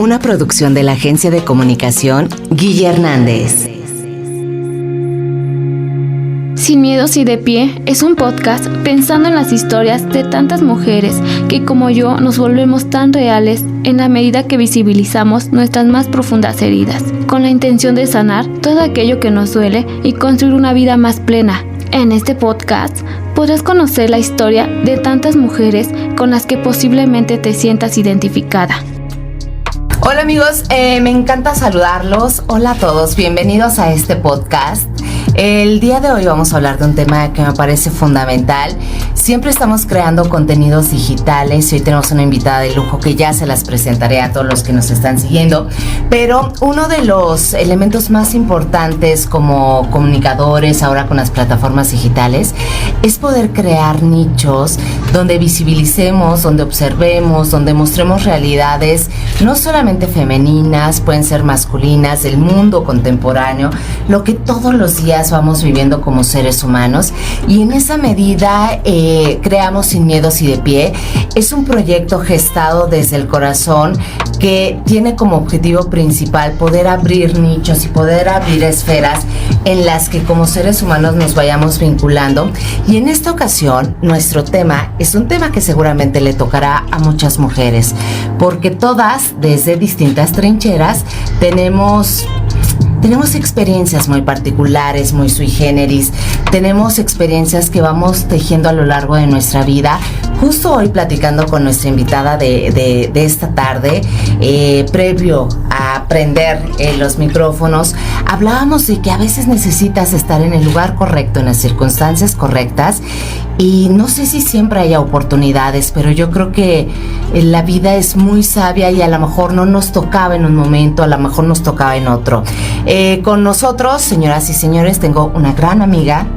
una producción de la agencia de comunicación Guille Hernández. Sin Miedos y de Pie es un podcast pensando en las historias de tantas mujeres que, como yo, nos volvemos tan reales en la medida que visibilizamos nuestras más profundas heridas, con la intención de sanar todo aquello que nos duele y construir una vida más plena. En este podcast podrás conocer la historia de tantas mujeres con las que posiblemente te sientas identificada. Hola amigos, me encanta saludarlos. Hola a todos, bienvenidos a este podcast. El día de hoy vamos a hablar de un tema que me parece fundamental. Siempre estamos creando contenidos digitales y hoy tenemos una invitada de lujo que ya se las presentaré a todos los que nos están siguiendo. Pero uno de los elementos más importantes como comunicadores ahora con las plataformas digitales es poder crear nichos donde visibilicemos, donde observemos, donde mostremos realidades no solamente femeninas, pueden ser masculinas, del mundo contemporáneo, lo que todos los días vamos viviendo como seres humanos, y en esa medida creamos Sin Miedos y de Pie. Es un proyecto gestado desde el corazón que tiene como objetivo principal poder abrir nichos y poder abrir esferas en las que como seres humanos nos vayamos vinculando. Y en esta ocasión nuestro tema es un tema que seguramente le tocará a muchas mujeres, porque todas desde distintas trincheras tenemos experiencias muy particulares, muy sui generis, tenemos experiencias que vamos tejiendo a lo largo de nuestra vida. Justo hoy platicando con nuestra invitada de esta tarde, previo a prender los micrófonos, hablábamos de que a veces necesitas estar en el lugar correcto, en las circunstancias correctas, y no sé si siempre haya oportunidades, pero yo creo que la vida es muy sabia y a lo mejor no nos tocaba en un momento, a lo mejor nos tocaba en otro. Con nosotros, señoras y señores, tengo una gran amiga,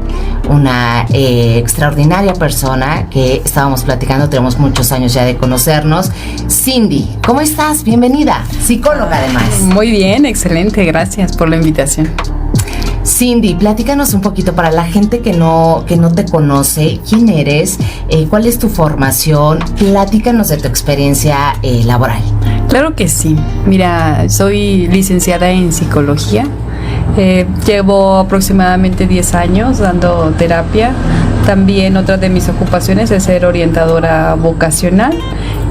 una extraordinaria persona que estábamos platicando, tenemos muchos años ya de conocernos. Cindy, ¿cómo estás? Bienvenida, psicóloga además. Muy bien, excelente, gracias por la invitación. Cindy, platícanos un poquito para la gente que no te conoce, quién eres, cuál es tu formación, platícanos de tu experiencia laboral. Claro que sí, mira, soy licenciada en psicología, llevo aproximadamente 10 años dando terapia. También otra de mis ocupaciones es ser orientadora vocacional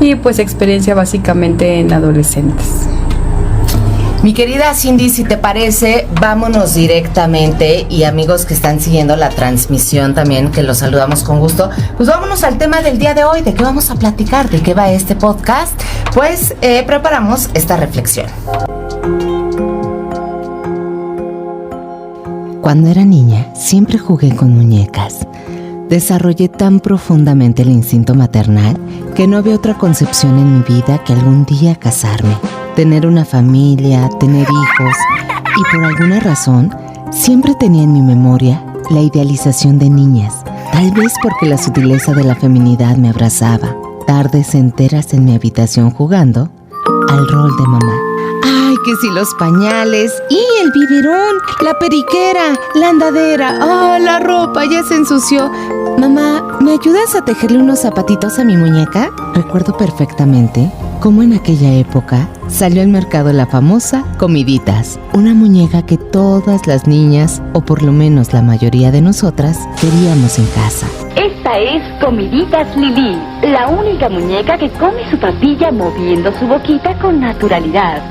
y pues experiencia básicamente en adolescentes. Mi querida Cindy, si te parece, vámonos directamente, y amigos que están siguiendo la transmisión también, que los saludamos con gusto, pues vámonos al tema del día de hoy. ¿De qué vamos a platicar? ¿De qué va este podcast? Pues preparamos esta reflexión. Cuando era niña, siempre jugué con muñecas. Desarrollé tan profundamente el instinto maternal que no había otra concepción en mi vida que algún día casarme, tener una familia, tener hijos, y por alguna razón siempre tenía en mi memoria la idealización de niñas, tal vez porque la sutileza de la feminidad me abrazaba. Tardes enteras en mi habitación jugando al rol de mamá. Ay, que si los pañales, y el biberón, la periquera, la andadera, la ropa ya se ensució. Mamá, ¿me ayudas a tejerle unos zapatitos a mi muñeca? Recuerdo perfectamente cómo en aquella época salió al mercado la famosa Comiditas, una muñeca que todas las niñas, o por lo menos la mayoría de nosotras, queríamos en casa. Esta es Comiditas Lili, la única muñeca que come su papilla moviendo su boquita con naturalidad.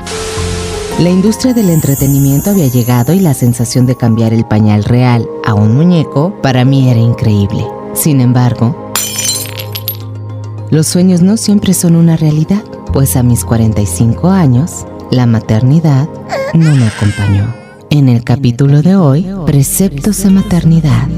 La industria del entretenimiento había llegado y la sensación de cambiar el pañal real a un muñeco para mí era increíble. Sin embargo, los sueños no siempre son una realidad, pues a mis 45 años, la maternidad no me acompañó. En el capítulo de hoy, preceptos de maternidad.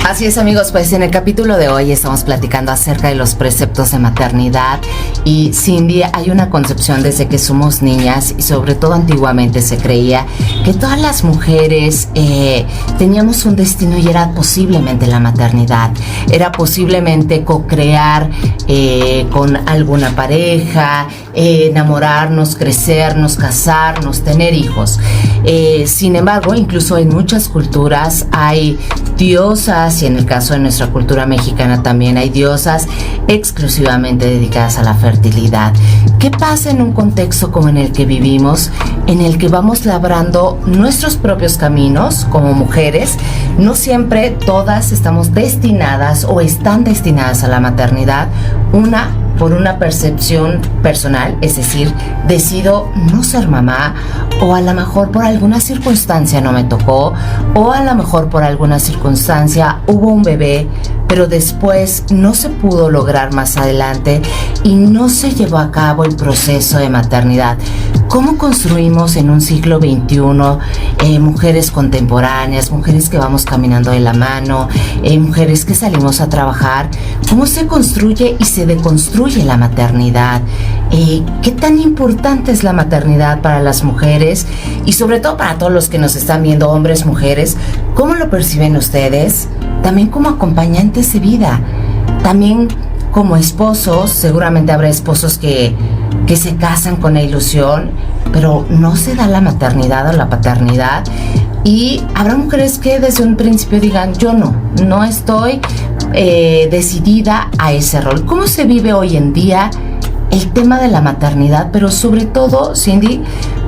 Así es, amigos, pues en el capítulo de hoy estamos platicando acerca de los preceptos de maternidad. Y Cindy, hay una concepción desde que somos niñas, y sobre todo antiguamente se creía que todas las mujeres teníamos un destino, y era posiblemente la maternidad, era posiblemente co-crear con alguna pareja, enamorarnos, crecernos, casarnos, tener hijos. Sin embargo, incluso en muchas culturas hay diosas, y en el caso de nuestra cultura mexicana también hay diosas exclusivamente dedicadas a la fertilidad. ¿Qué pasa en un contexto como en el que vivimos, en el que vamos labrando nuestros propios caminos como mujeres? No siempre todas estamos destinadas o están destinadas a la maternidad, por una percepción personal, es decir, decido no ser mamá, o a lo mejor por alguna circunstancia no me tocó, o a lo mejor por alguna circunstancia hubo un bebé, pero después no se pudo lograr más adelante y no se llevó a cabo el proceso de maternidad. ¿Cómo construimos en un siglo XXI mujeres contemporáneas, mujeres que vamos caminando de la mano, mujeres que salimos a trabajar? ¿Cómo se construye y se deconstruye la maternidad? ¿Qué tan importante es la maternidad para las mujeres? Y sobre todo para todos los que nos están viendo, hombres, mujeres, ¿cómo lo perciben ustedes? También como acompañantes de vida, también como esposos. Seguramente habrá esposos que se casan con la ilusión, pero no se da la maternidad o la paternidad, y habrá mujeres que desde un principio digan, yo no estoy decidida a ese rol. ¿Cómo se vive hoy en día el tema de la maternidad, pero sobre todo, Cindy,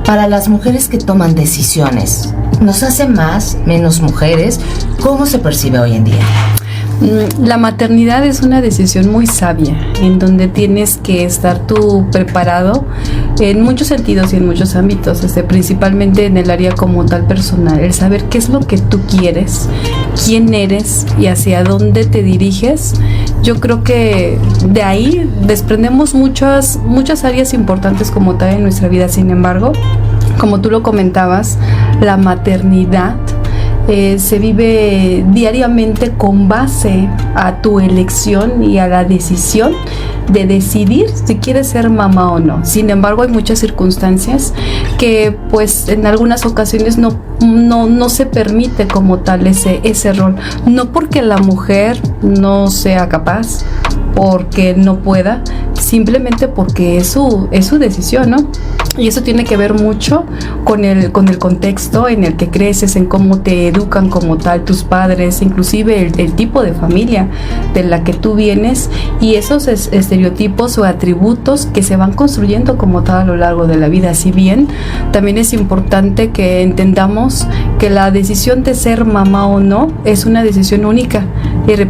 para las mujeres que toman decisiones? ¿Nos hace más, menos mujeres? ¿Cómo se percibe hoy en día? La maternidad es una decisión muy sabia, en donde tienes que estar tú preparado en muchos sentidos y en muchos ámbitos, principalmente en el área como tal personal, el saber qué es lo que tú quieres, quién eres y hacia dónde te diriges. Yo creo que de ahí desprendemos muchas áreas importantes como tal en nuestra vida. Sin embargo, como tú lo comentabas, la maternidad se vive diariamente con base a tu elección y a la decisión de decidir si quieres ser mamá o no. Sin embargo, hay muchas circunstancias que pues en algunas ocasiones no se permite como tal ese rol, no porque la mujer no sea capaz, porque no pueda, simplemente porque es su decisión, ¿no? Y eso tiene que ver mucho con el contexto en el que creces, en cómo te educan como tal tus padres, inclusive el tipo de familia de la que tú vienes, y esos estereotipos o atributos que se van construyendo como tal a lo largo de la vida. Si bien también es importante que entendamos que la decisión de ser mamá o no es una decisión única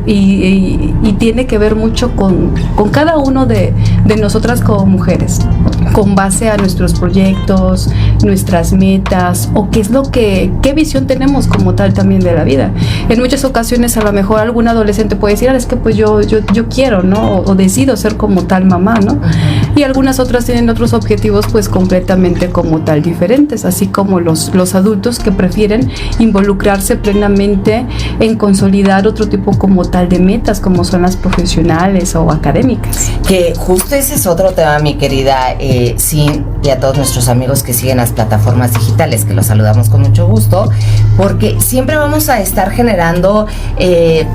y tiene que ver mucho con cada uno de nosotras como mujeres, con base a nuestros proyectos, nuestras metas, o qué visión tenemos como tal también de la vida. En muchas ocasiones a lo mejor algún adolescente puede decir, es que pues yo quiero, ¿no? O decido ser como tal mamá, ¿no? Y algunas otras tienen otros objetivos pues completamente como tal diferentes, así como los adultos que prefieren involucrarse plenamente en consolidar otro tipo como tal de metas, como son las profesionales o académicas. Que justo ese es otro tema, mi querida Sin, y a todos nuestros amigos que siguen las plataformas digitales, que los saludamos con mucho gusto, porque siempre vamos a estar generando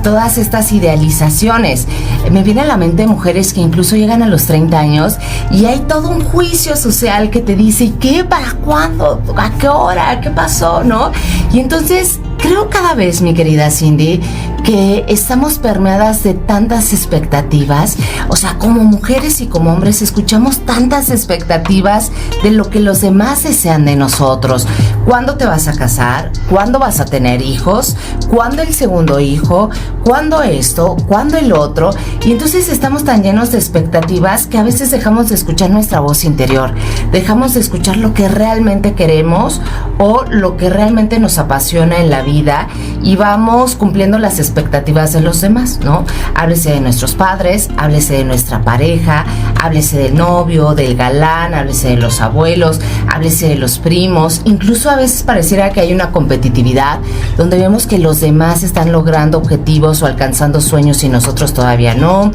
todas estas idealizaciones. Me viene a la mente mujeres que incluso llegan a los 30 años y hay todo un juicio social que te dice, ¿qué? ¿Para cuándo? ¿A qué hora? ¿Qué pasó? ¿No? Y entonces creo cada vez, mi querida Cindy, que estamos permeadas de tantas expectativas. O sea, como mujeres y como hombres escuchamos tantas expectativas de lo que los demás desean de nosotros. ¿Cuándo te vas a casar? ¿Cuándo vas a tener hijos? ¿Cuándo el segundo hijo? ¿Cuándo esto? ¿Cuándo el otro? Y entonces estamos tan llenos de expectativas que a veces dejamos de escuchar nuestra voz interior, dejamos de escuchar lo que realmente queremos o lo que realmente nos apasiona en la vida, y vamos cumpliendo las expectativas de los demás, ¿no? Háblese de nuestros padres, háblese de nuestra pareja, háblese del novio, del galán, háblese de los abuelos, háblese de los primos. Incluso a veces pareciera que hay una competitividad donde vemos que los demás están logrando objetivos o alcanzando sueños y nosotros todavía no.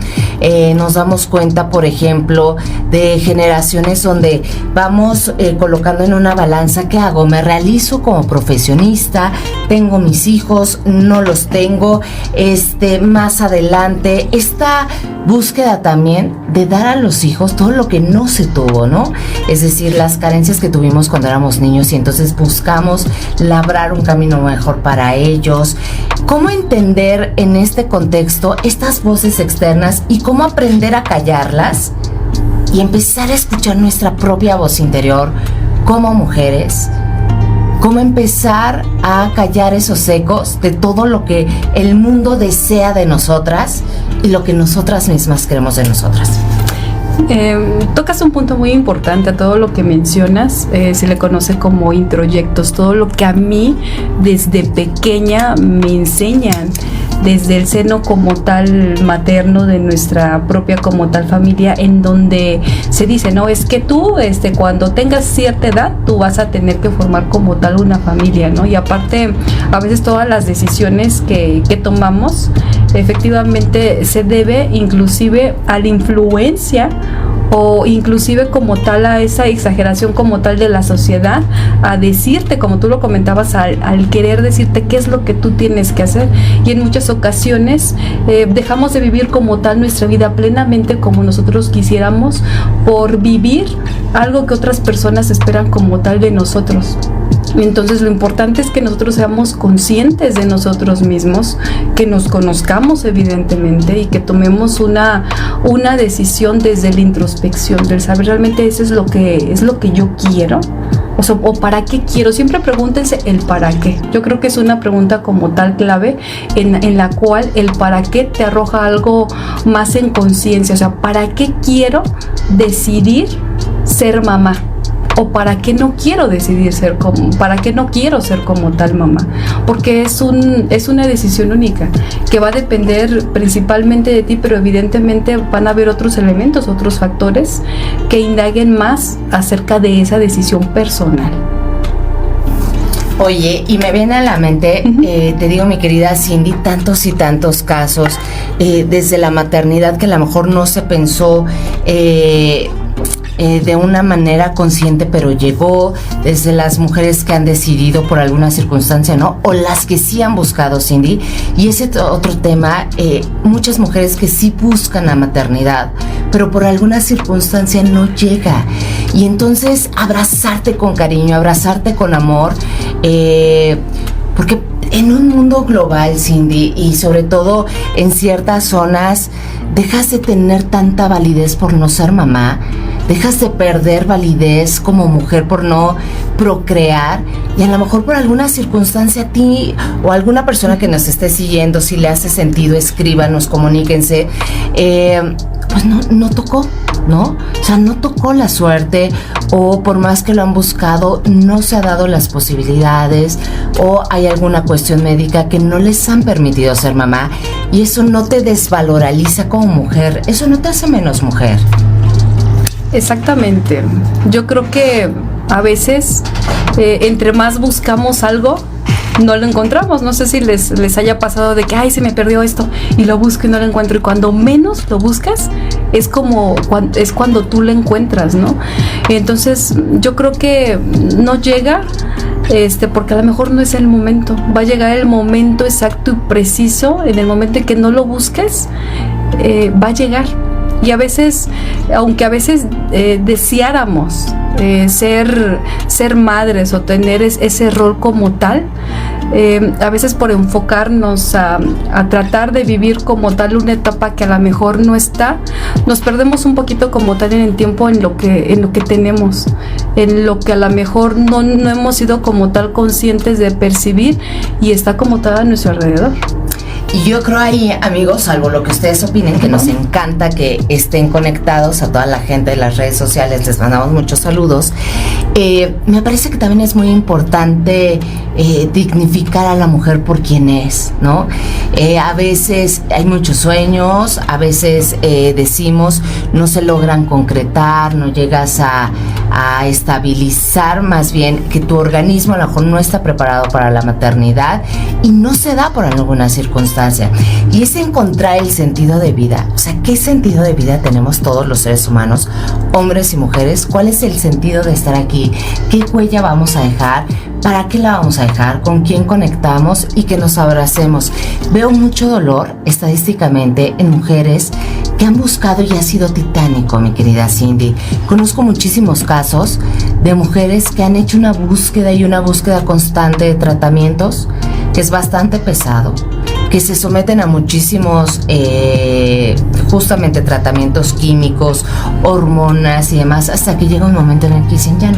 Nos damos cuenta, por ejemplo, de generaciones donde vamos colocando en una balanza, ¿qué hago? ¿Me realizo como profesionista? ¿Tengo mis hijos? ¿No los tengo? Más adelante, esta búsqueda también de dar a los hijos todo lo que no se tuvo, ¿no? Es decir, las carencias que tuvimos cuando éramos niños, y entonces buscamos labrar un camino mejor para ellos. ¿Cómo entender en este contexto estas voces externas y cómo aprender a callarlas y empezar a escuchar nuestra propia voz interior como mujeres? ¿Cómo empezar a callar esos ecos de todo lo que el mundo desea de nosotras y lo que nosotras mismas queremos de nosotras? Tocas un punto muy importante a todo lo que mencionas. Se le conoce como introyectos, todo lo que a mí desde pequeña me enseñan desde el seno como tal materno de nuestra propia como tal familia, en donde se dice, no, es que tú cuando tengas cierta edad tú vas a tener que formar como tal una familia, ¿no? Y aparte a veces todas las decisiones que tomamos efectivamente se debe inclusive a la influencia o inclusive como tal a esa exageración como tal de la sociedad, a decirte, como tú lo comentabas, al querer decirte qué es lo que tú tienes que hacer. Y en muchas ocasiones dejamos de vivir como tal nuestra vida plenamente como nosotros quisiéramos por vivir algo que otras personas esperan como tal de nosotros. Entonces lo importante es que nosotros seamos conscientes de nosotros mismos, que nos conozcamos evidentemente y que tomemos una decisión desde la introspección, del saber realmente eso es lo que yo quiero. O para qué quiero. Siempre pregúntense el para qué. Yo creo que es una pregunta como tal clave en la cual el para qué te arroja algo más en conciencia. O sea, ¿para qué quiero decidir ser mamá? ¿O para qué no quiero para qué no quiero ser como tal mamá? Porque es una decisión única que va a depender principalmente de ti, pero evidentemente van a haber otros elementos, otros factores que indaguen más acerca de esa decisión personal. Oye, y me viene a la mente, te digo, mi querida Cindy, tantos y tantos casos desde la maternidad que a lo mejor no se pensó de una manera consciente, pero llegó, desde las mujeres que han decidido por alguna circunstancia, ¿no? O las que sí han buscado, Cindy. Y ese otro tema, muchas mujeres que sí buscan la maternidad, pero por alguna circunstancia no llega. Y entonces abrazarte con cariño, abrazarte con amor, porque en un mundo global, Cindy, y sobre todo en ciertas zonas, dejas de tener tanta validez por no ser mamá, dejas de perder validez como mujer por no procrear, y a lo mejor por alguna circunstancia a ti o a alguna persona que nos esté siguiendo, si le hace sentido, escríbanos, comuníquense, pues no tocó, ¿no? O sea, no tocó la suerte, o por más que lo han buscado, no se ha dado las posibilidades, o hay alguna cuestión médica que no les han permitido ser mamá, y eso no te desvaloriza como mujer, eso no te hace menos mujer. Exactamente. Yo creo que a veces entre más buscamos algo, no lo encontramos. No sé si les haya pasado de que, ay, se me perdió esto, y lo busco y no lo encuentro. Y cuando menos lo buscas, es cuando tú lo encuentras, ¿no? Entonces, yo creo que no llega, porque a lo mejor no es el momento. Va a llegar el momento exacto y preciso, en el momento en que no lo busques, va a llegar. Y a veces, aunque a veces deseáramos ser madres o tener ese rol como tal, a veces por enfocarnos a tratar de vivir como tal una etapa que a lo mejor no está, nos perdemos un poquito como tal en el tiempo, en lo que tenemos, en lo que a lo mejor no hemos sido como tal conscientes de percibir y está como tal a nuestro alrededor. Y yo creo ahí, amigos, salvo lo que ustedes opinen, que nos encanta que estén conectados, a toda la gente de las redes sociales, les mandamos muchos saludos. Me parece que también es muy importante dignificar a la mujer por quien es, ¿no? A veces hay muchos sueños, a veces decimos no se logran concretar, no llegas a estabilizar, más bien que tu organismo a lo mejor no está preparado para la maternidad y no se da por alguna circunstancia. Y es encontrar el sentido de vida. O sea, ¿qué sentido de vida tenemos todos los seres humanos, hombres y mujeres? ¿Cuál es el sentido de estar aquí? ¿Qué huella vamos a dejar? ¿Para qué la vamos a dejar? ¿Con quién conectamos? Y que nos abracemos. Veo mucho dolor estadísticamente en mujeres que han buscado, y ha sido titánico, mi querida Cindy. Conozco muchísimos casos de mujeres que han hecho una búsqueda constante de tratamientos, que es bastante pesado, que se someten a muchísimos justamente tratamientos químicos, hormonas y demás, hasta que llega un momento en el que dicen ya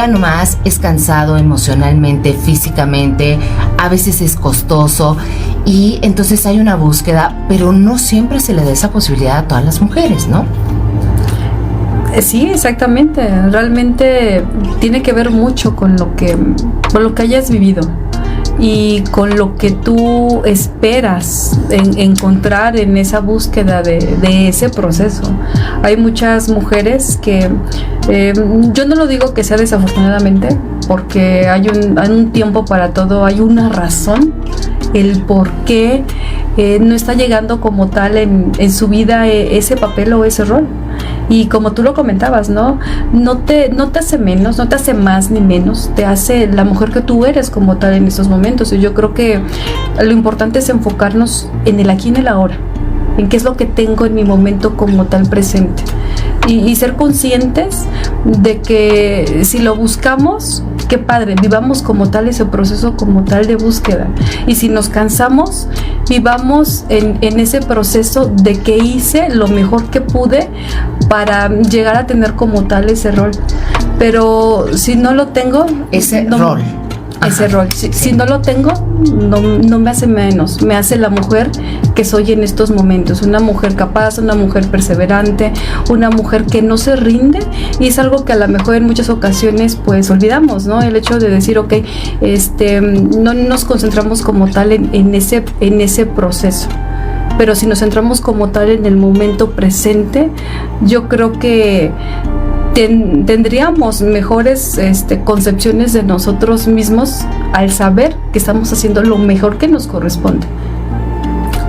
no más, es cansado emocionalmente, físicamente, a veces es costoso, y entonces hay una búsqueda, pero no siempre se le da esa posibilidad a todas las mujeres, ¿no? Sí, exactamente. Realmente tiene que ver mucho con lo que hayas vivido y con lo que tú esperas encontrar en esa búsqueda de ese proceso. Hay muchas mujeres que, yo no lo digo que sea desafortunadamente, porque hay un tiempo para todo, hay una razón, el por qué no está llegando como tal en su vida ese papel o ese rol. Y como tú lo comentabas, ¿no? No te hace menos, no te hace más ni menos, te hace la mujer que tú eres como tal en estos momentos. Y yo creo que lo importante es enfocarnos en el aquí y en el ahora, en qué es lo que tengo en mi momento como tal presente. Y ser conscientes de que si lo buscamos, qué padre, vivamos como tal ese proceso como tal de búsqueda. Y si nos cansamos, vivamos en ese proceso de que hice lo mejor que pude para llegar a tener como tal ese rol. Pero si no lo tengo, ese rol, si no lo tengo, no me hace menos, me hace la mujer que soy en estos momentos, una mujer capaz, una mujer perseverante, una mujer que no se rinde, y es algo que a lo mejor en muchas ocasiones pues olvidamos, ¿no? El hecho de decir, okay, no nos concentramos como tal en ese proceso. Pero si nos centramos como tal en el momento presente, yo creo que tendríamos mejores concepciones de nosotros mismos al saber que estamos haciendo lo mejor que nos corresponde.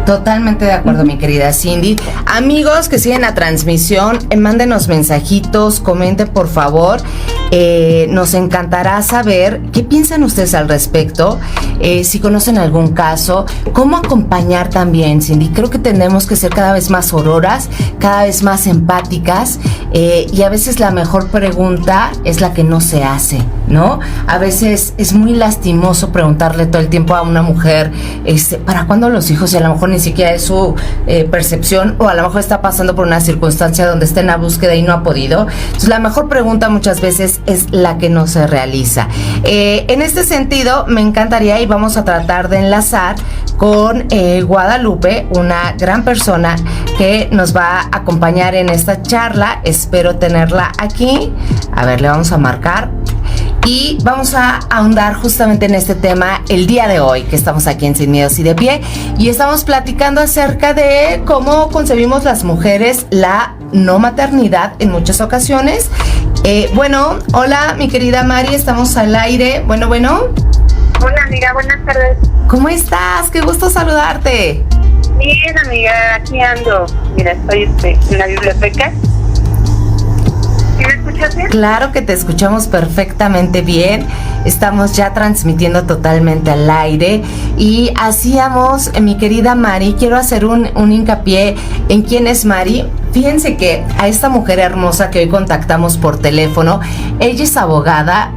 Totalmente de acuerdo, mi querida Cindy. Amigos que siguen la transmisión, mándenos mensajitos, comenten por favor. Nos encantará saber qué piensan ustedes al respecto, si conocen algún caso, cómo acompañar también, Cindy. Creo que tenemos que ser cada vez más auroras, cada vez más empáticas, y a veces la mejor pregunta es la que no se hace, ¿no? A veces es muy lastimoso preguntarle todo el tiempo a una mujer, ¿para cuándo los hijos? Y a lo mejor ni siquiera es su percepción, o a lo mejor está pasando por una circunstancia donde está en la búsqueda y no ha podido. Entonces la mejor pregunta muchas veces es la que no se realiza. En este sentido me encantaría, y vamos a tratar de enlazar con Guadalupe, una gran persona que nos va a acompañar en esta charla. Espero tenerla aquí. A ver, le vamos a marcar y vamos a ahondar justamente en este tema el día de hoy, que estamos aquí en Sin Miedos y de Pie, y estamos platicando acerca de cómo concebimos las mujeres la no maternidad en muchas ocasiones. Bueno, hola mi querida Mari, estamos al aire. Bueno. Hola amiga, buenas tardes. ¿Cómo estás? Qué gusto saludarte. Bien amiga, aquí ando. Mira, estoy en la biblioteca. ¿Sí me escuchas bien? Claro que te escuchamos perfectamente bien. Estamos ya transmitiendo totalmente al aire. Y hacíamos, mi querida Mari, quiero hacer un hincapié en quién es Mari. Fíjense que a esta mujer hermosa que hoy contactamos por teléfono, ella es abogada,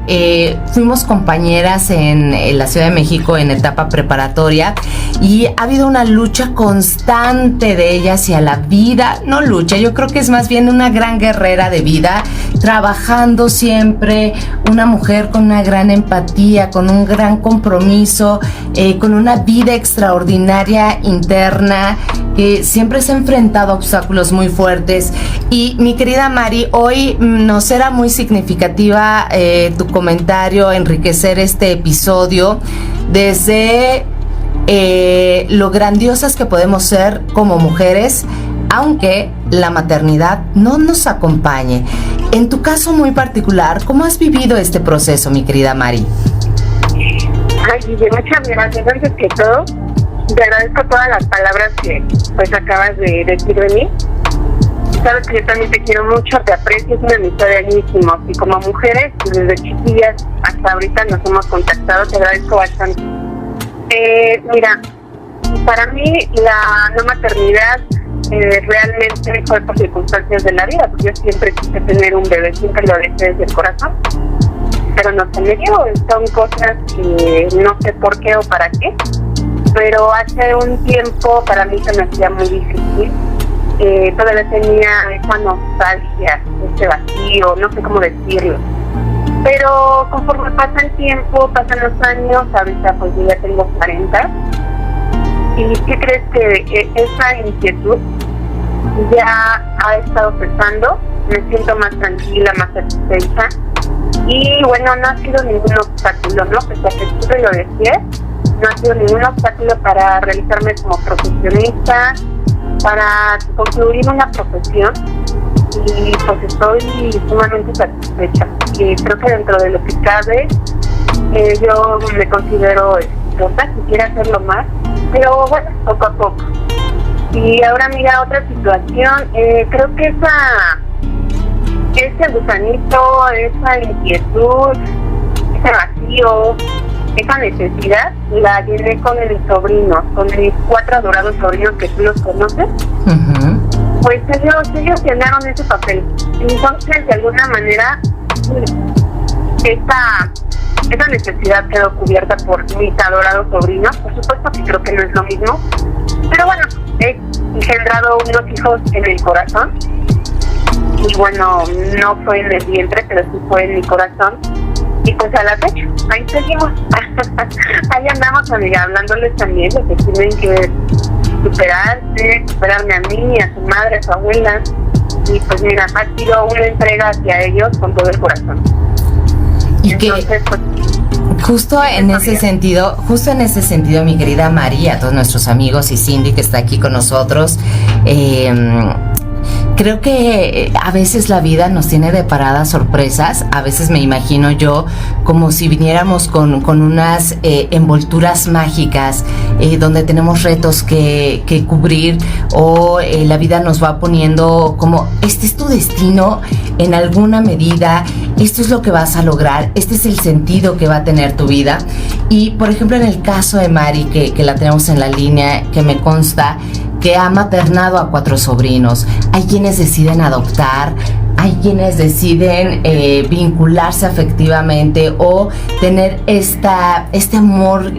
fuimos compañeras en la Ciudad de México en etapa preparatoria, y ha habido una lucha constante de ella hacia la vida, no lucha, yo creo que es más bien una gran guerrera de vida, trabajando siempre, una mujer con una gran empatía, con un gran compromiso, con una vida extraordinaria interna, que siempre se ha enfrentado a obstáculos muy fuertes. Y mi querida Mari, hoy nos era muy significativa tu comentario, enriquecer este episodio desde lo grandiosas que podemos ser como mujeres, aunque la maternidad no nos acompañe. En tu caso muy particular, ¿cómo has vivido este proceso, mi querida Mari? Ay, Guille, muchas gracias. Antes que todo, te agradezco todas las palabras que pues acabas de decir de mí. Sabes que yo también te quiero mucho, te aprecio, es una amistad bellísima. Y como mujeres, desde chiquillas hasta ahorita nos hemos contactado, te agradezco bastante. Mira, para mí la no maternidad realmente fue por circunstancias de la vida, porque yo siempre quise tener un bebé, siempre lo deseé desde el corazón. pero no se me dio. Son cosas que no sé por qué o para qué, pero hace un tiempo para mí se me hacía muy difícil. Todavía tenía esa nostalgia, ese vacío, no sé cómo decirlo. Pero conforme pasa el tiempo, pasan los años, ahorita pues yo ya tengo 40. ¿Y qué crees? Que esa inquietud ya ha estado cesando, me siento más tranquila, más satisfecha. Y bueno, no ha sido ningún obstáculo, ¿no? Pese a que siempre lo decía, no ha sido ningún obstáculo para realizarme como profesionista, para concluir una profesión. Y pues estoy sumamente satisfecha. Y creo que dentro de lo que cabe, yo me considero exitosa, quisiera hacerlo más, pero bueno, poco a poco. Y ahora mira, otra situación, creo que ese gusanito, esa inquietud, ese vacío, esa necesidad, la llené con mis sobrinos, con mis 4 adorados sobrinos que tú los conoces. Uh-huh. Pues ellos llenaron ese papel. Entonces, de alguna manera, esa necesidad quedó cubierta por mis adorados sobrinos. Por supuesto que creo que no es lo mismo, pero bueno, he engendrado unos hijos en el corazón. Y bueno, no fue en el vientre, pero sí fue en mi corazón. Y pues a la fecha, ahí seguimos. Ahí andamos, amiga, hablándoles también de que tienen que superarme a mí, a su madre, a su abuela. Y pues mira, ha sido una entrega hacia ellos con todo el corazón. Y entonces, que pues, justo en ese sentido, mi querida María, a todos nuestros amigos y Cindy que está aquí con nosotros, creo que a veces la vida nos tiene deparadas sorpresas. A veces me imagino yo como si viniéramos con unas envolturas mágicas donde tenemos retos que cubrir, o la vida nos va poniendo como, este es tu destino en alguna medida, esto es lo que vas a lograr, este es el sentido que va a tener tu vida. Y por ejemplo en el caso de Mari, que la tenemos en la línea, que me consta que ha maternado a 4 sobrinos. Hay quienes deciden adoptar, hay quienes deciden vincularse afectivamente o tener este amor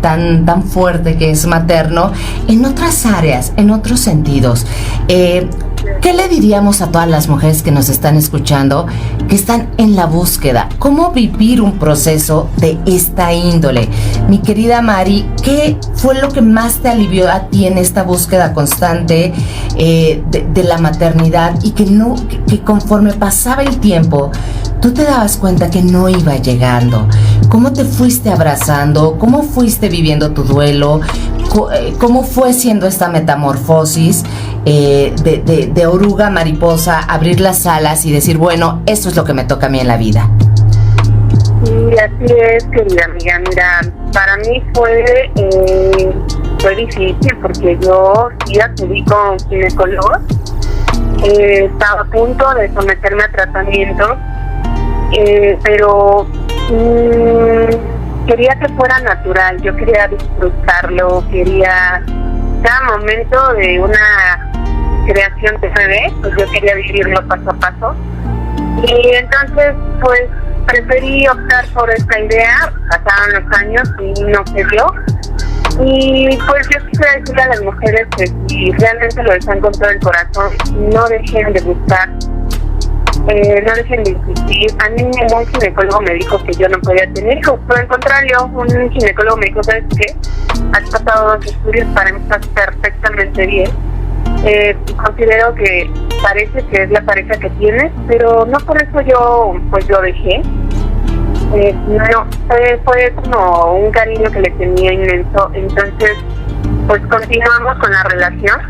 tan fuerte que es materno en otras áreas, en otros sentidos. ¿Qué le diríamos a todas las mujeres que nos están escuchando, que están en la búsqueda? ¿Cómo vivir un proceso de esta índole? Mi querida Mari, ¿qué fue lo que más te alivió a ti en esta búsqueda constante de la maternidad, y que conforme pasaba el tiempo, tú te dabas cuenta que no iba llegando? ¿Cómo te fuiste abrazando? ¿Cómo fuiste viviendo tu duelo? ¿Cómo fue siendo esta metamorfosis de oruga a mariposa, abrir las alas y decir, bueno, esto es lo que me toca a mí en la vida? Sí, así es, querida amiga. Mira, para mí fue difícil porque yo sí acudí con ginecólogos. Estaba a punto de someterme a tratamiento, pero quería que fuera natural. Yo quería disfrutarlo, quería cada momento de una creación de bebé, pues yo quería vivirlo paso a paso. Y entonces pues preferí optar por esta idea. Pasaron los años y no se dio. Y pues yo quisiera decirle a las mujeres que si realmente lo desean con todo el corazón, no dejen de buscar, no dejen de insistir. A mí un ginecólogo me dijo que yo no podía tener hijos, por el contrario, un ginecólogo me dijo, ¿sabes qué? Has pasado 2 estudios, para mí estás perfectamente bien. Considero que parece que es la pareja que tienes, pero no por eso yo pues lo dejé. No, fue como un cariño que le tenía inmenso. Entonces pues continuamos con la relación,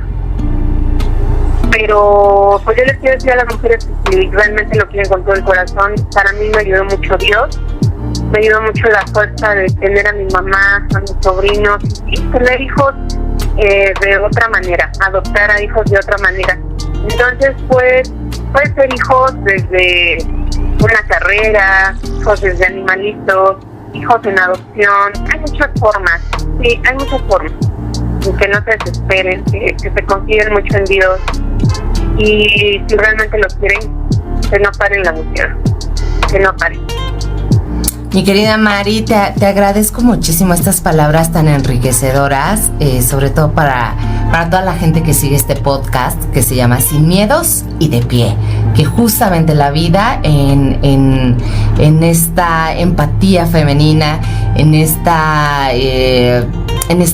pero pues yo les quiero decir a las mujeres que si realmente lo quieren con todo el corazón, para mí me ayudó mucho Dios, me ayudó mucho la fuerza de tener a mi mamá, a mis sobrinos y tener hijos de otra manera, adoptar a hijos de otra manera. Entonces pues puede ser hijos desde una carrera, hijos desde animalitos, hijos en adopción. Hay muchas formas, sí, hay muchas formas. Y que no se desesperen, que se confíen mucho en Dios, y si realmente lo quieren, que no paren la búsqueda, que no paren. Mi querida Mari, te agradezco muchísimo estas palabras tan enriquecedoras, sobre todo para toda la gente que sigue este podcast que se llama Sin Miedos y de Pie, que justamente la vida en esta empatía femenina, en este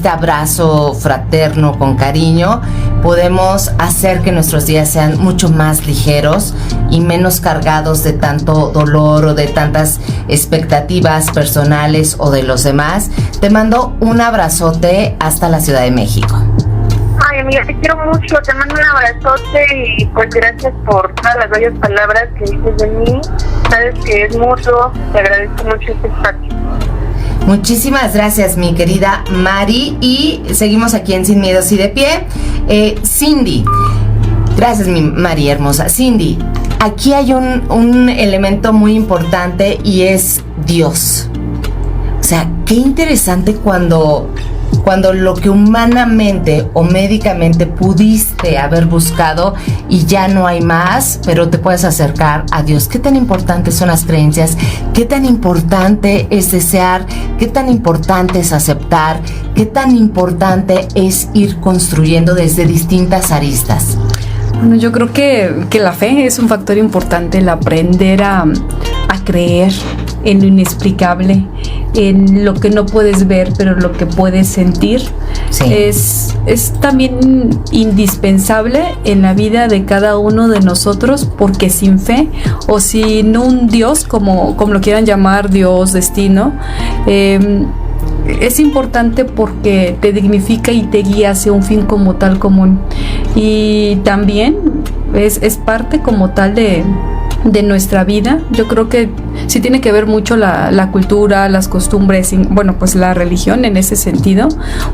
abrazo fraterno con cariño, podemos hacer que nuestros días sean mucho más ligeros y menos cargados de tanto dolor o de tantas expectativas personales o de los demás. Te mando un abrazote hasta la Ciudad de México. Ay, amiga, te quiero mucho, te mando un abrazote y pues gracias por todas las bellas palabras que dices de mí. Sabes que es mutuo, te agradezco mucho este espacio. Muchísimas gracias, mi querida Mari, y seguimos aquí en Sin Miedos y de Pie. Cindy, gracias, mi Mari hermosa. Cindy, aquí hay un elemento muy importante y es Dios. O sea, qué interesante cuando lo que humanamente o médicamente pudiste haber buscado y ya no hay más, pero te puedes acercar a Dios. ¿Qué tan importantes son las creencias? ¿Qué tan importante es desear? ¿Qué tan importante es aceptar? ¿Qué tan importante es ir construyendo desde distintas aristas? Bueno, yo creo que la fe es un factor importante, el aprender a creer en lo inexplicable, en lo que no puedes ver, pero lo que puedes sentir. Sí. Es también indispensable en la vida de cada uno de nosotros, porque sin fe o sin un Dios, como lo quieran llamar, Dios, destino, es importante porque te dignifica y te guía hacia un fin como tal común. Y también es parte como tal de nuestra vida. Yo creo que sí tiene que ver mucho la cultura, las costumbres, bueno, pues la religión en ese sentido,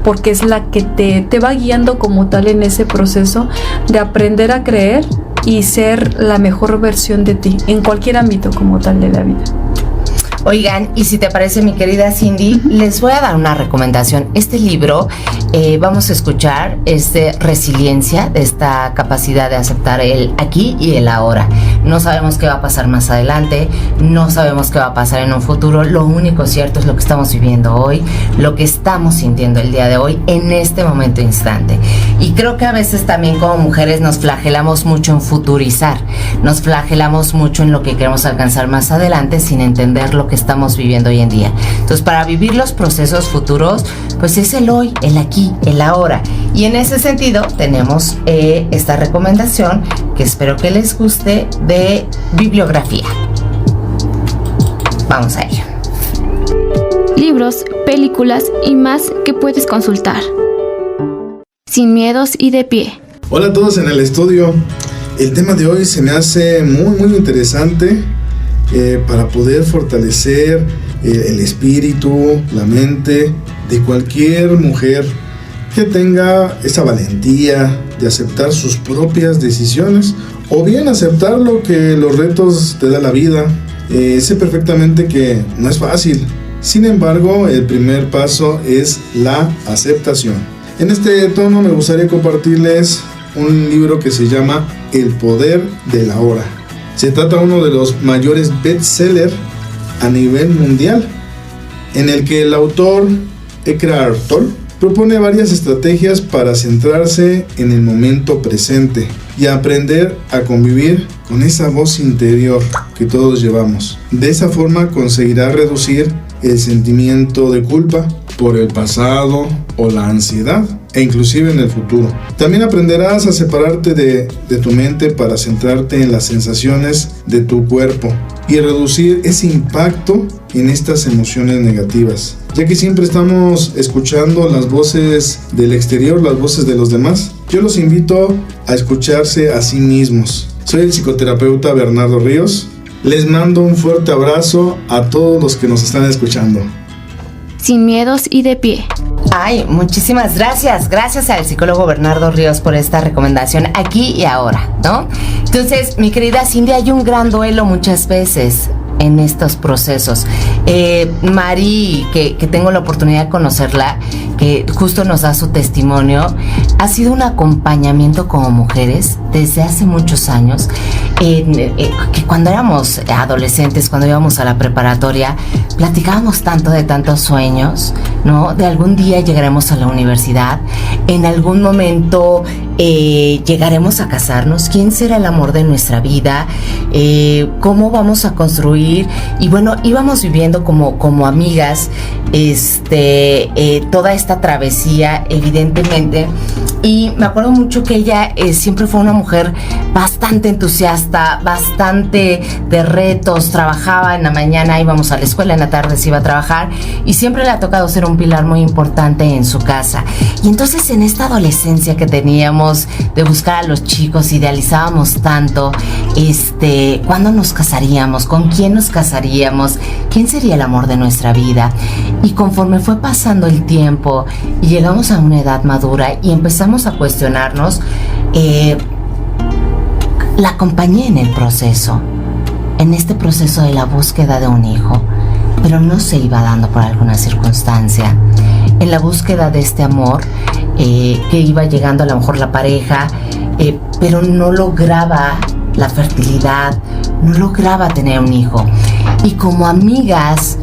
porque es la que te va guiando como tal en ese proceso de aprender a creer y ser la mejor versión de ti en cualquier ámbito como tal de la vida. Oigan, y si te parece, mi querida Cindy, les voy a dar una recomendación. Este libro, vamos a escuchar, es de resiliencia, de esta capacidad de aceptar el aquí y el ahora. No sabemos qué va a pasar más adelante, no sabemos qué va a pasar en un futuro. Lo único cierto es lo que estamos viviendo hoy, lo que estamos sintiendo el día de hoy, en este momento instante. Y creo que a veces también como mujeres nos flagelamos mucho en futurizar, nos flagelamos mucho en lo que queremos alcanzar más adelante sin entender lo que estamos viviendo hoy en día. Entonces, para vivir los procesos futuros, pues es el hoy, el aquí, el ahora. Y en ese sentido tenemos esta recomendación que espero que les guste, de bibliografía. Vamos a ello. Libros, películas y más que puedes consultar. Sin Miedos y de Pie. Hola a todos en el estudio. El tema de hoy se me hace muy interesante para poder fortalecer el espíritu, la mente de cualquier mujer que tenga esa valentía de aceptar sus propias decisiones o bien aceptar lo que los retos te da la vida. Sé perfectamente que no es fácil. Sin embargo, el primer paso es la aceptación. En este tono me gustaría compartirles un libro que se llama El Poder de la Hora. Se trata de uno de los mayores bestsellers a nivel mundial, en el que el autor Eckhart Tolle propone varias estrategias para centrarse en el momento presente y aprender a convivir con esa voz interior que todos llevamos. De esa forma conseguirá reducir el sentimiento de culpa por el pasado o la ansiedad, e inclusive en el futuro. También aprenderás a separarte de tu mente para centrarte en las sensaciones de tu cuerpo y reducir ese impacto en estas emociones negativas, ya que siempre estamos escuchando las voces del exterior, las voces de los demás. Yo los invito a escucharse a sí mismos. Soy el psicoterapeuta Bernardo Ríos. Les mando un fuerte abrazo a todos los que nos están escuchando. Sin Miedos y de Pie. Ay, muchísimas gracias. Gracias al psicólogo Bernardo Ríos por esta recomendación aquí y ahora, ¿no? Entonces, mi querida Cindy, hay un gran duelo muchas veces en estos procesos. Mari, que tengo la oportunidad de conocerla, que justo nos da su testimonio, ha sido un acompañamiento como mujeres desde hace muchos años, que cuando éramos adolescentes, cuando íbamos a la preparatoria, platicábamos tanto de tantos sueños, ¿no? De algún día llegaremos a la universidad, en algún momento llegaremos a casarnos, quién será el amor de nuestra vida, cómo vamos a construir, y bueno, íbamos viviendo como amigas toda esta travesía, evidentemente. Y me acuerdo mucho que ella siempre fue una mujer bastante entusiasta, bastante de retos, trabajaba en la mañana, íbamos a la escuela, en la tarde se iba a trabajar, y siempre le ha tocado ser un pilar muy importante en su casa. Y entonces, en esta adolescencia que teníamos de buscar a los chicos, idealizábamos tanto, ¿cuándo nos casaríamos? ¿Con quién nos casaríamos? ¿Quién sería el amor de nuestra vida? Y conforme fue pasando el tiempo y llegamos a una edad madura y empezamos a cuestionarnos, la acompañé en el proceso, en este proceso de la búsqueda de un hijo, pero no se iba dando por alguna circunstancia. En la búsqueda de este amor, que iba llegando a lo mejor la pareja, pero no lograba la fertilidad, no lograba tener un hijo. Y como amigas,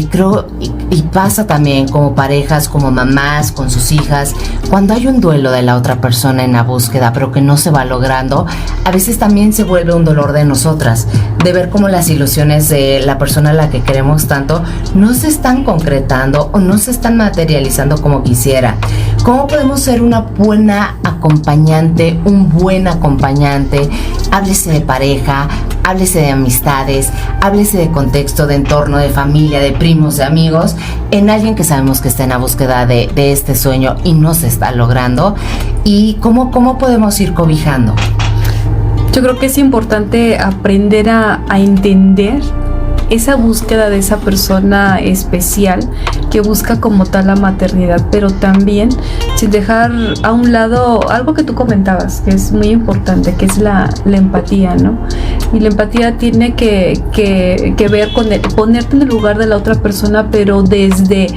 creo, y pasa también como parejas, como mamás con sus hijas, cuando hay un duelo de la otra persona en la búsqueda, pero que no se va logrando, a veces también se vuelve un dolor de nosotras, de ver cómo las ilusiones de la persona a la que queremos tanto no se están concretando o no se están materializando como quisiera. ¿Cómo podemos ser una buena acompañante, un buen acompañante? Háblese de pareja, háblese de amistades, háblese de contexto, de entorno, de familia, de primos, de amigos, en alguien que sabemos que está en la búsqueda de este sueño y no se está logrando. ¿Y cómo podemos ir cobijando? Yo creo que es importante aprender a entender esa búsqueda de esa persona especial que busca como tal la maternidad, pero también sin dejar a un lado algo que tú comentabas, que es muy importante, que es la empatía, ¿no? Y la empatía tiene que ver con ponerte en el lugar de la otra persona, pero desde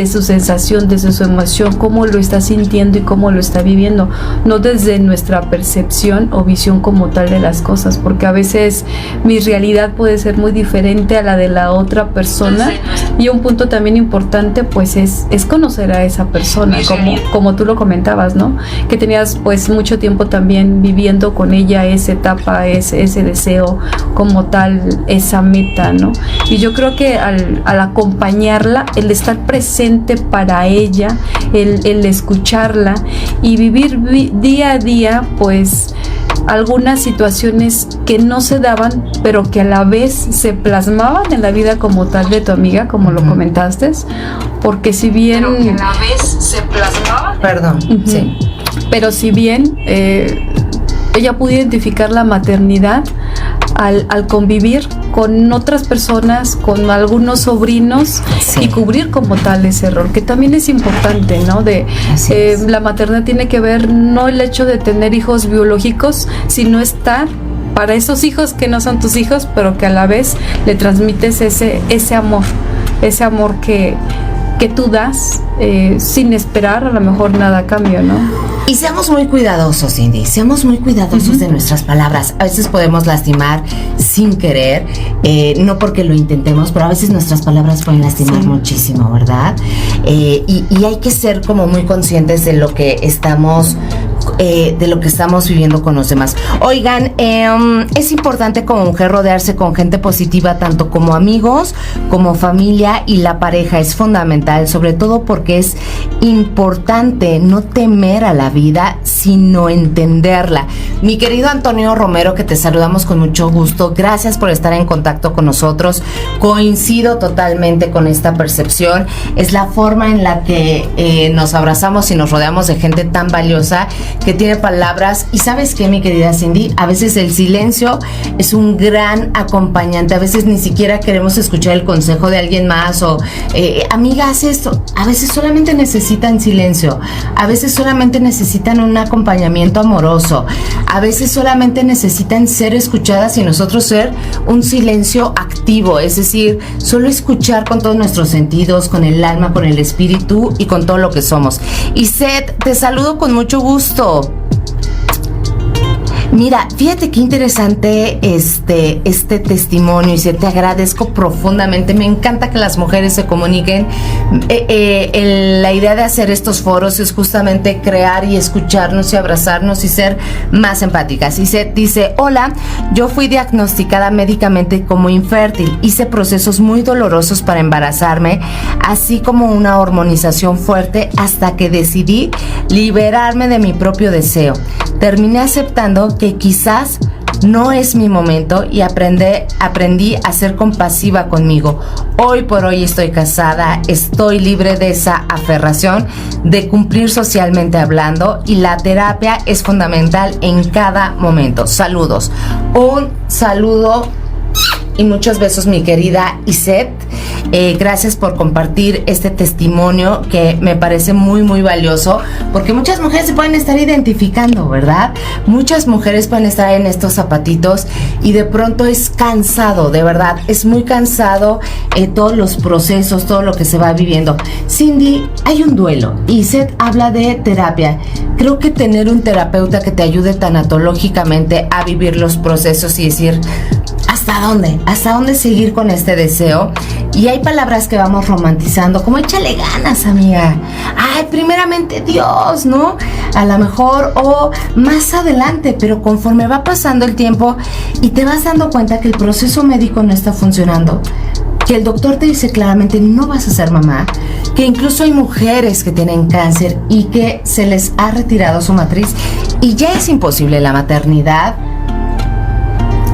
su sensación, desde su emoción, cómo lo está sintiendo y cómo lo está viviendo, no desde nuestra percepción o visión como tal de las cosas, porque a veces mi realidad puede ser muy diferente a la de la otra persona. Y un punto también importante pues es conocer a esa persona, como tú lo comentabas, ¿no? Que tenías pues mucho tiempo también viviendo con ella esa etapa, ese deseo como tal, esa meta, ¿no? Y yo creo que al acompañarla, el estar presente para ella, el escucharla y vivir día a día pues algunas situaciones que no se daban, pero que a la vez se plasmaban en la vida como tal de tu amiga, como lo comentaste, porque si bien... Pero que a la vez se plasmaban... Perdón, sí. Pero si bien ella pudo identificar la maternidad al convivir con otras personas, con algunos sobrinos, sí, y cubrir como tal ese rol, que también es importante, ¿no? La maternidad tiene que ver no el hecho de tener hijos biológicos, sino estar para esos hijos que no son tus hijos, pero que a la vez le transmites ese amor que tú das sin esperar a lo mejor nada a cambio, ¿no? Y seamos muy cuidadosos, Cindy, seamos muy cuidadosos de nuestras palabras. A veces podemos lastimar sin querer, no porque lo intentemos, pero a veces nuestras palabras pueden lastimar muchísimo, ¿verdad? Y hay que ser como muy conscientes de lo que estamos viviendo con los demás. Oigan, es importante como mujer rodearse con gente positiva, tanto como amigos, como familia, y la pareja es fundamental, sobre todo porque es importante no temer a la vida, sino entenderla. Mi querido Antonio Romero, que te saludamos con mucho gusto, gracias por estar en contacto con nosotros. Coincido totalmente con esta percepción, es la forma en la que nos abrazamos y nos rodeamos de gente tan valiosa que tiene palabras. Y ¿sabes qué, mi querida Cindy? A veces el silencio es un gran acompañante. A veces ni siquiera queremos escuchar el consejo de alguien más o amiga, haz esto. A veces solamente necesitan silencio. A veces solamente necesitan un acompañamiento amoroso. a veces solamente necesitan ser escuchadas y nosotros ser un silencio activo, es decir, solo escuchar con todos nuestros sentidos, con el alma, con el espíritu y con todo lo que somos. Y Seth, te saludo con mucho gusto. Mira, fíjate qué interesante este testimonio, y te agradezco profundamente. Me encanta que las mujeres se comuniquen. La idea de hacer estos foros es justamente crear y escucharnos y abrazarnos y ser más empáticas. Y se dice: hola, yo fui diagnosticada médicamente como infértil. Hice procesos muy dolorosos para embarazarme, así como una hormonización fuerte, hasta que decidí liberarme de mi propio deseo. Terminé aceptando que quizás no es mi momento y aprendí a ser compasiva conmigo. Hoy por hoy estoy casada, estoy libre de esa aferración de cumplir socialmente hablando, y la terapia es fundamental en cada momento. Saludos. Un saludo y muchos besos, mi querida Iset. Gracias por compartir este testimonio que me parece muy muy valioso, porque muchas mujeres se pueden estar identificando, ¿verdad? Muchas mujeres pueden estar en estos zapatitos y de pronto es cansado, de verdad, es muy cansado todos los procesos, todo lo que se va viviendo. Cindy, hay un duelo y Iset habla de terapia. Creo que tener un terapeuta que te ayude tanatológicamente a vivir los procesos y decir: ¿hasta dónde? ¿Hasta dónde seguir con este deseo? Y hay palabras que vamos romantizando, como échale ganas, amiga. Ay, primeramente Dios, ¿no? A lo mejor, o más adelante, pero conforme va pasando el tiempo y te vas dando cuenta que el proceso médico no está funcionando, que el doctor te dice claramente no vas a ser mamá, que incluso hay mujeres que tienen cáncer y que se les ha retirado su matriz y ya es imposible la maternidad.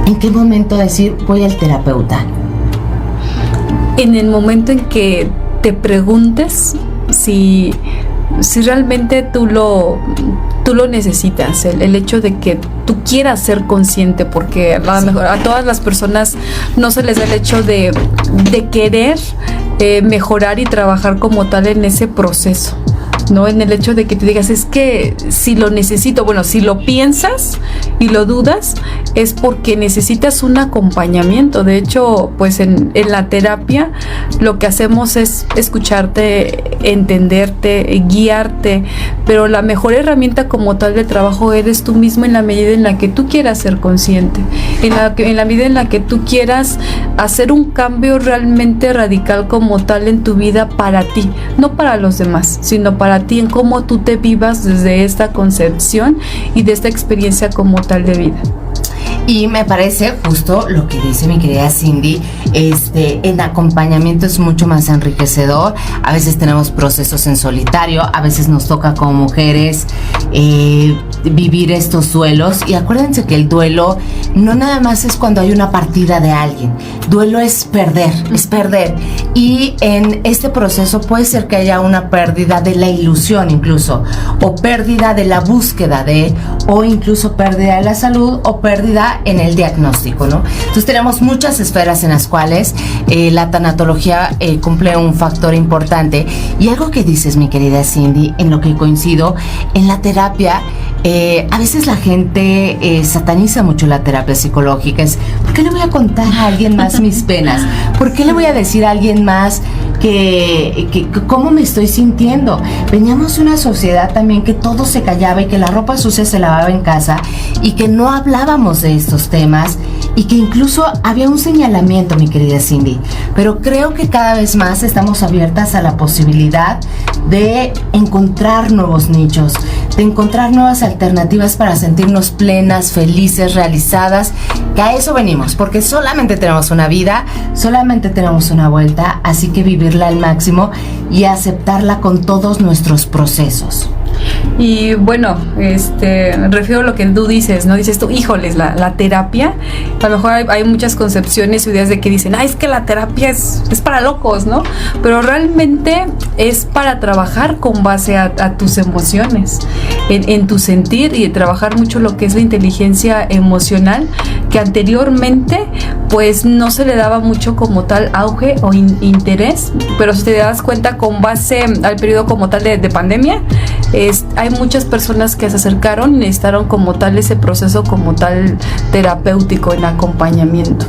¿En qué momento decir voy al terapeuta? En el momento en que te preguntes si realmente tú lo necesitas, el hecho de que tú quieras ser consciente, porque a lo mejor a todas las personas no se les da el hecho de querer mejorar y trabajar como tal en ese proceso, ¿no? En el hecho de que te digas, es que si lo necesito, bueno, si lo piensas y lo dudas, es porque necesitas un acompañamiento. De hecho, pues en la terapia lo que hacemos es escucharte, entenderte, guiarte, pero la mejor herramienta como tal de trabajo eres tú mismo, en la medida en la que tú quieras ser consciente, en la medida en la que tú quieras hacer un cambio realmente radical como tal en tu vida, para ti, no para los demás, sino para ti, en cómo tú te vivas desde esta concepción y de esta experiencia como tal de vida. Y me parece justo lo que dice mi querida Cindy, el acompañamiento es mucho más enriquecedor. A veces tenemos procesos en solitario, a veces nos toca como mujeres vivir estos duelos, y acuérdense que el duelo no nada más es cuando hay una partida de alguien. Duelo es perder, y en este proceso puede ser que haya una pérdida de la ilusión incluso, o pérdida de la búsqueda de, o incluso pérdida de la salud, o pérdida en el diagnóstico, ¿no? Entonces tenemos muchas esferas en las cuales la tanatología cumple un factor importante. Y algo que dices, mi querida Cindy, en lo que coincido, en la terapia, a veces la gente sataniza mucho la terapia psicológica. Es, ¿por qué le voy a contar a alguien más mis penas? ¿Por qué le voy a decir a alguien más que cómo me estoy sintiendo? Veníamos de una sociedad también que todo se callaba y que la ropa sucia se lavaba en casa y que no hablábamos de estos temas, y que incluso había un señalamiento, mi querida Cindy. Pero creo que cada vez más estamos abiertas a la posibilidad de encontrar nuevos nichos, de encontrar nuevas alternativas para sentirnos plenas, felices, realizadas, que a eso venimos, porque solamente tenemos una vida, solamente tenemos una vuelta, así que vivirla al máximo y aceptarla con todos nuestros procesos. Y bueno, refiero a lo que tú dices, ¿no? Dices tú, híjoles, la terapia, a lo mejor hay muchas concepciones y ideas de que dicen, es que la terapia es para locos, ¿no? Pero realmente es para trabajar con base a tus emociones, en tu sentir, y trabajar mucho lo que es la inteligencia emocional, que anteriormente pues no se le daba mucho como tal auge o interés, pero si te das cuenta, con base al periodo como tal de pandemia, Hay muchas personas que se acercaron y necesitaron como tal ese proceso como tal terapéutico en acompañamiento.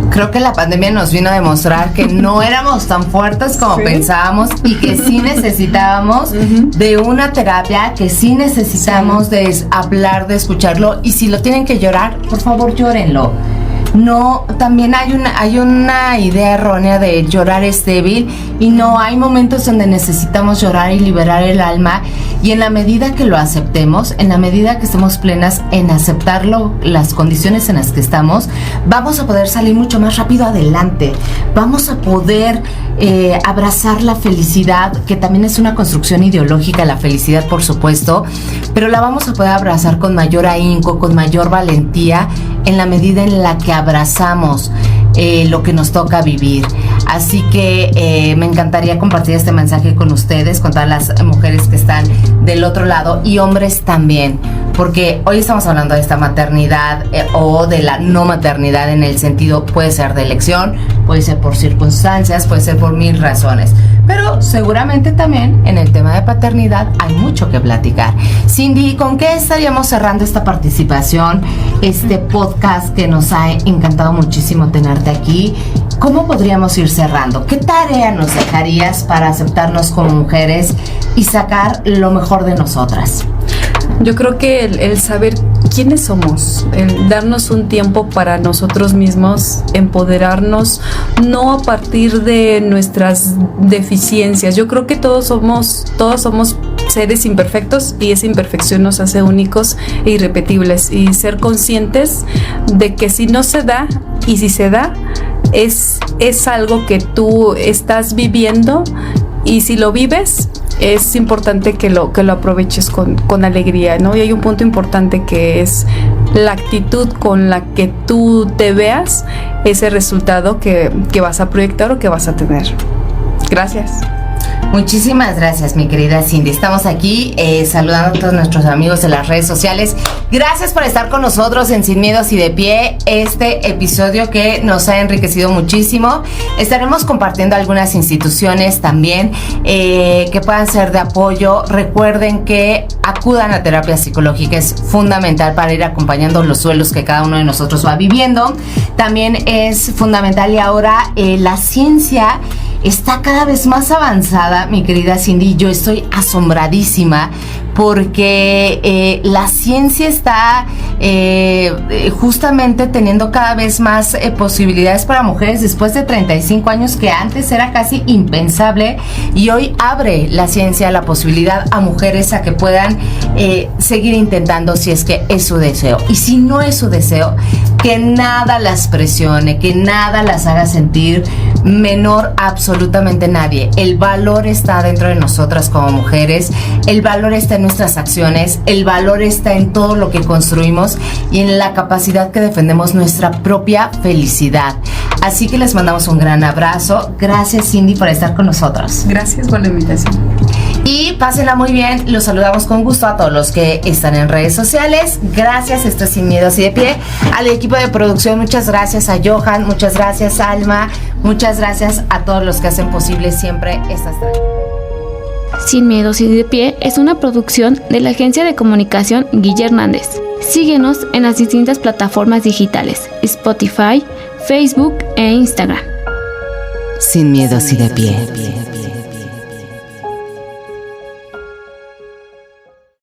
Creo que la pandemia nos vino a demostrar que no éramos tan fuertes como pensábamos y que sí necesitábamos de una terapia, que sí necesitamos de hablar, de escucharlo, y si lo tienen que llorar, por favor llórenlo. No, también hay una idea errónea de llorar es débil, y no, hay momentos donde necesitamos llorar y liberar el alma, y en la medida que lo aceptemos, en la medida que estemos plenas en aceptarlo, las condiciones en las que estamos, vamos a poder salir mucho más rápido adelante, vamos a poder abrazar la felicidad, que también es una construcción ideológica, la felicidad por supuesto, pero la vamos a poder abrazar con mayor ahínco, con mayor valentía, en la medida en la que abrazamos lo que nos toca vivir. Así que me encantaría compartir este mensaje con ustedes, con todas las mujeres que están del otro lado, y hombres también, porque hoy estamos hablando de esta maternidad o de la no maternidad, en el sentido, puede ser de elección, puede ser por circunstancias, puede ser por 1000 razones, pero seguramente también en el tema de paternidad hay mucho que platicar. Cindy, ¿con qué estaríamos cerrando esta participación, este podcast que nos ha encantado muchísimo tenerte aquí? ¿Cómo podríamos ir cerrando? ¿Qué tarea nos dejarías para aceptarnos como mujeres y sacar lo mejor de nosotras? Yo creo que el saber quiénes somos, el darnos un tiempo para nosotros mismos, empoderarnos, no a partir de nuestras deficiencias. Yo creo que todos somos seres imperfectos, y esa imperfección nos hace únicos e irrepetibles, y ser conscientes de que si no se da, y si se da, es algo que tú estás viviendo, y si lo vives, es importante que lo aproveches con alegría, ¿no? Y hay un punto importante, que es la actitud con la que tú te veas, ese resultado que vas a proyectar o que vas a tener. Gracias. Muchísimas gracias, mi querida Cindy. Estamos aquí saludando a todos nuestros amigos de las redes sociales. Gracias por estar con nosotros en Sin Miedos y de Pie, este episodio que nos ha enriquecido muchísimo. Estaremos compartiendo algunas instituciones también que puedan ser de apoyo. Recuerden que acudan a terapia psicológica, es fundamental para ir acompañando los duelos que cada uno de nosotros va viviendo. También es fundamental, y ahora la ciencia está cada vez más avanzada, mi querida Cindy. Yo estoy asombradísima porque la ciencia está justamente teniendo cada vez más posibilidades para mujeres después de 35 años, que antes era casi impensable, y hoy abre la ciencia la posibilidad a mujeres a que puedan seguir intentando, si es que es su deseo. Y si no es su deseo, que nada las presione, que nada las haga sentir menor a absolutamente nadie. El valor está dentro de nosotras como mujeres, el valor está en nuestras acciones, el valor está en todo lo que construimos y en la capacidad que defendemos nuestra propia felicidad. Así que les mandamos un gran abrazo. Gracias, Cindy, por estar con nosotros. Gracias por la invitación. Y pásenla muy bien. Los saludamos con gusto a todos los que están en redes sociales. Gracias, esto es Sin Miedos y de Pie. Al equipo de producción, muchas gracias a Johan, muchas gracias Alma, muchas gracias a todos los que hacen posible siempre estas transmisiones. Sin Miedos y de Pie es una producción de la agencia de comunicación Guille Hernández. Síguenos en las distintas plataformas digitales, Spotify, Facebook e Instagram. Sin Miedos y de Pie.